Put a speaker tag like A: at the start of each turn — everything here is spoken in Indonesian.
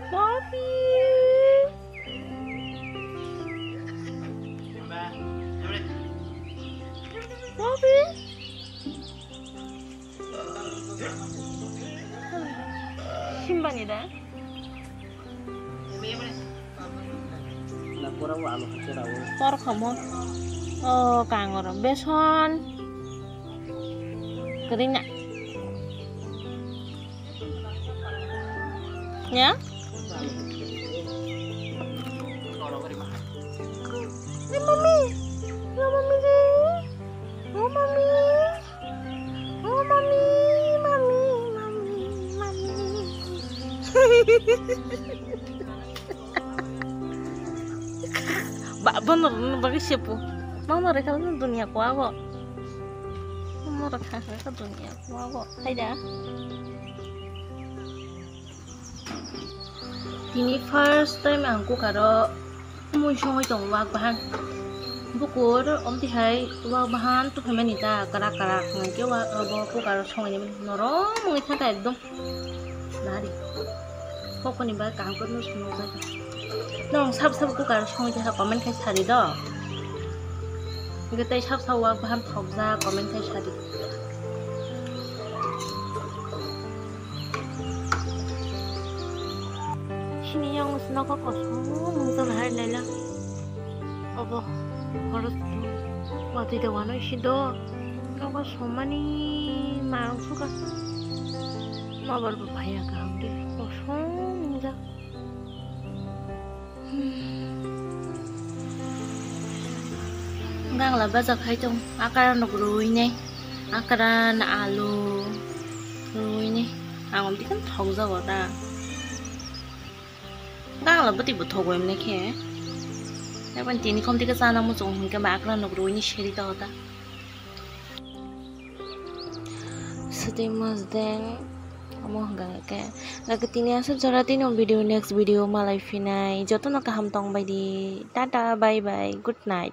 A: Bobby. Bobby. 신반이다. Por kamu. Oh, kangor. Beson. Kering nggak? Ya? Ini mami. Ya mami deh. Oh mami. Oh mami, mami, mami, mami. Bak bener bagi siapa? Mau mereka ke dunia aku. Mau mereka ke dunia aku. Hai dah. Ini first time aku karo muncul itu wak bahan. Bukur om tihai wak bahan tu pemain ita karak nanti wak aku karo songai ni norong mungkin tak ada dong. Nari. Kok ni bah kangkut nus nus aja. Nong sab ku karo songai tihai komen kai sari do. Kita sab wak bahan thokja komen kai sari. Sini yang senang kok mungkin hari lela. Apa harus mati dewan itu do. Kau somani marung suka. Mau berbahaya kau deh. Kosong aja. Enggak lah baca kai dong. Akaran nak ruinnya. Akaran alu ruinnya. Angom di kan tahu jauh dah. Enggak lah betul betul em nih ke. Tapi ini kom tiga sana mu jong hingga makna nak ruinnya seri tahu dah. Sedih mas deng. Kamu enggak kayak nggak ketini asal jaratin om video next video malai finai. Jodoh nak ham tong by di. Dadah bye bye good night.